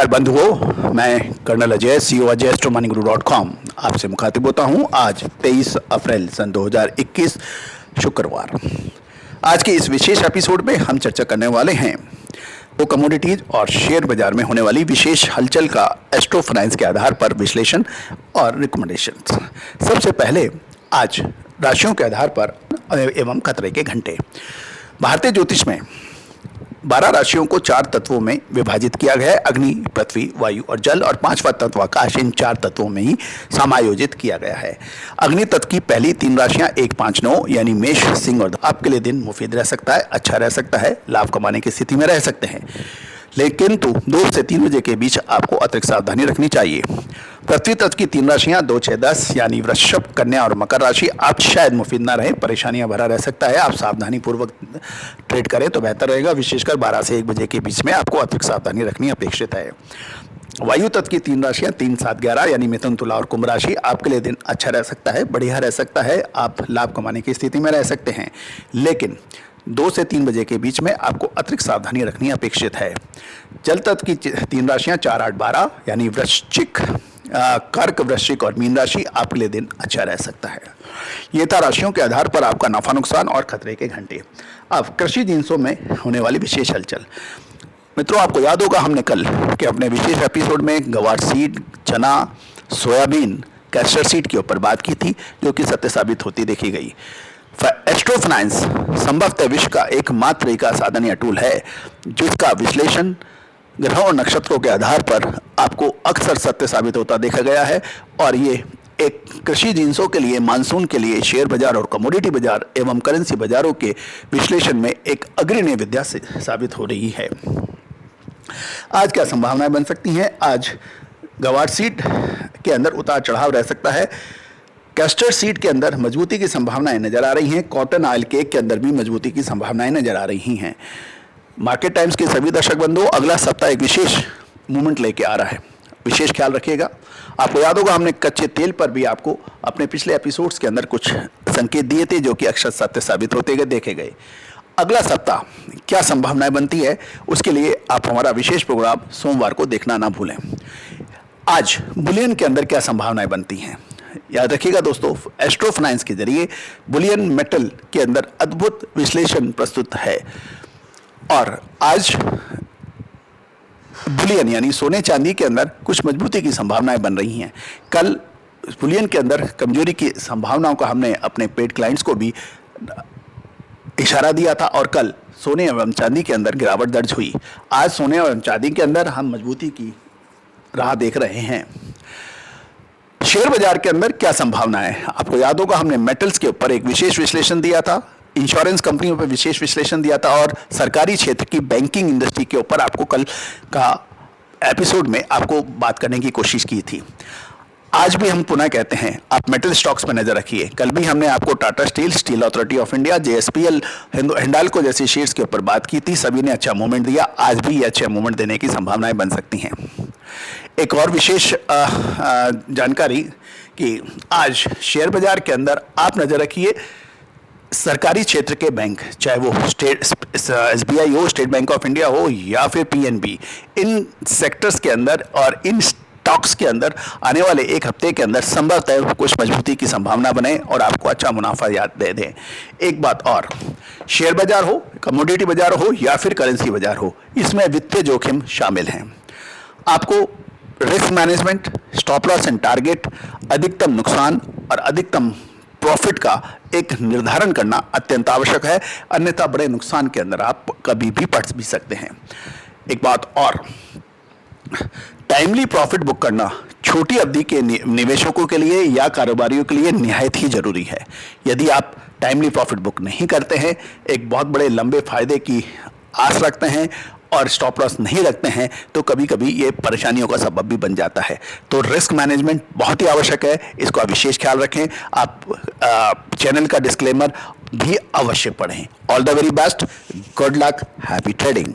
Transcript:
नमस्कार बंधुओं, मैं colonel Ajay, CEO Ajay astromoniguru.com आपसे मुखातिब होता हूं। आज 23 अप्रैल सन 2021 शुक्रवार। आज के इस विशेष एपिसोड में हम चर्चा करने वाले हैं तो कमोडिटीज और शेयर बाजार में होने वाली विशेष हलचल का एस्ट्रो फाइनेंस के आधार पर विश्लेषण और रिकमेंडेशंस। सबसे पहले आज राशियों के आधार पर एवं खतरे के घंटे। भारतीय ज्योतिष में 12 राशियों को 4 तत्वों में विभाजित किया गया है। अग्नि, पृथ्वी, वायु और जल, और 5वां तत्व आकाश, इन 4 तत्वों में ही समायोजित किया गया है। अग्नि तत्व की पहली 3 राशियां 1, 5, 9 यानी मेष, सिंह और आपके लिए दिन मुफीद रह सकता है, अच्छा रह सकता है, लाभ कमाने की स्थिति में रह सकते हैं, लेकिन 2 से 3 बजे के बीच आपको अतिरिक्त सावधानी रखनी चाहिए। पृथ्वी तत्व की 3 राशियां 2, 6, 10 यानी वृषभ, कन्या और मकर राशि, आप शायद मुफीद ना रहे, परेशानियां भरा रह सकता है। आप सावधानी पूर्वक ट्रेड करें तो बेहतर रहेगा। विशेषकर 12 से 1 बजे के बीच में आपको अतिरिक्त सावधानी रखनी अपेक्षित है। वायु तत्व की 3 राशियां 3, 7, 11 यानी मिथुन, तुला और कुंभ राशि, आपके लिए दिन अच्छा रह सकता है, बढ़िया रह सकता है, आप लाभ कमाने की स्थिति में रह सकते हैं, लेकिन 2 से 3 बजे के बीच में आपको अतिरिक्त सावधानी रखनी अपेक्षित है। जल तत्व की 3 राशियां 4, 8, 12 यानी वृश्चिक, कर्क, वृश्चिक और मीन राशि, आपके लिए दिन अच्छा रह सकता है। ये था राशियों के आधार पर आपका नफा नुकसान और खतरे के घंटे। अब कृषि जिंसों में होने वाली विशेष हलचल। मित्रों, आपको याद होगा हमने कल के अपने विशेष एपिसोड में गवार सीड, चना, सोयाबीन, कैस्टर सीड के ऊपर बात की थी, जो कि सत्य साबित होती देखी गई। एस्ट्रो फाइनेंस संभवतः विश्व का एकमात्र एक साधन या टूल है जिसका विश्लेषण ग्रहों और नक्षत्रों के आधार पर आपको अक्सर सत्य साबित होता देखा गया है, और ये एक कृषि जिंसों के लिए, मानसून के लिए, शेयर बाजार और कमोडिटी बाजार एवं करेंसी बाजारों के विश्लेषण में एक अग्रणी विद्या से साबित हो रही है। आज क्या संभावनाएं बन सकती हैं? आज गवार सीड के अंदर उतार चढ़ाव रह सकता है। कैस्टर सीड के अंदर मजबूती की संभावनाएं नजर आ रही हैं। कॉटन ऑयल केक के अंदर भी मजबूती की संभावनाएं नजर आ रही हैं। मार्केट टाइम्स के सभी दर्शक बंधुओं, अगला सप्ताह एक विशेष मूवमेंट लेके आ रहा है, विशेष ख्याल रखिएगा। आपको याद होगा हमने कच्चे तेल पर भी आपको अपने पिछले एपिसोड्स के अंदर कुछ संकेत दिए थे, जो कि अक्सर सत्य साबित होते गए देखे गए। अगला सप्ताह क्या संभावनाएं बनती है, उसके लिए आप हमारा विशेष प्रोग्राम सोमवार को देखना ना भूलें। आज बुलियन के अंदर क्या संभावनाएं बनती हैं, याद रखिएगा दोस्तों। एस्ट्रो फाइनेंस के जरिए बुलियन मेटल के अंदर अद्भुत विश्लेषण प्रस्तुत है, और आज बुलियन यानी सोने चांदी के अंदर कुछ मजबूती की संभावनाएं बन रही हैं। कल बुलियन के अंदर कमजोरी की संभावनाओं का हमने अपने पेड क्लाइंट्स को भी इशारा दिया था, और कल सोने एवं चांदी के अंदर गिरावट दर्ज हुई। आज सोने एवं चांदी के अंदर हम मजबूती की राह देख रहे हैं। शेयर बाजार के अंदर क्या संभावना है? आपको याद होगा हमने मेटल्स के ऊपर एक विशेष विश्लेषण दिया था, इंश्योरेंस कंपनियों पर विशेष विश्लेषण दिया था, और सरकारी क्षेत्र की बैंकिंग इंडस्ट्री के ऊपर आपको कल का एपिसोड में आपको बात करने की कोशिश की थी। आज भी हम पुनः कहते हैं, आप मेटल स्टॉक्स पर नजर रखिए। कल भी हमने आपको Tata steel, steel authority of India, JSPL, Hindalco जैसी शेयर्स के ऊपर बात की थी। सभी ने अच्छा मूवमेंट दिया। आज भी ये अच्छा मूवमेंट देने की संभावनाएं बन सकती हैं। एक और विशेष जानकारी कि आज शेयर बाजार के अंदर आप नजर रखिए, सरकारी क्षेत्र के बैंक, चाहे वो SBI हो, स्टेट बैंक ऑफ इंडिया हो, या फिर PNB, इन सेक्टर्स के अंदर और इन स्टॉक्स के अंदर आने वाले एक हफ्ते के अंदर संभवतः कुछ मजबूती की संभावना बने और आपको अच्छा मुनाफा याद दे दें। एक बात और, शेयर बाजार हो, कमोडिटी बाजार हो या फिर करेंसी बाजार हो, इसमें वित्तीय जोखिम शामिल हैं। आपको risk management, stop loss and target, अधिकतम नुकसान और अधिकतम प्रॉफिट का एक निर्धारण करना अत्यंत आवश्यक है, अन्यथा बड़े नुकसान के अंदर आप कभी भी पड़ भी सकते हैं। एक बात और, टाइमली प्रॉफिट बुक करना छोटी अवधि के निवेशकों के लिए या कारोबारियों के लिए निहायत ही जरूरी है। यदि आप टाइमली प्रॉफिट बुक नहीं करते हैं, एक बहुत बड़े लंबे फायदे की आस रखते हैं और स्टॉप लॉस नहीं रखते हैं, तो कभी कभी ये परेशानियों का सबब भी बन जाता है। तो रिस्क मैनेजमेंट बहुत ही आवश्यक है, इसको आप विशेष ख्याल रखें। आप चैनल का डिस्क्लेमर भी अवश्य पढ़ें। All the very best, good luck, happy trading.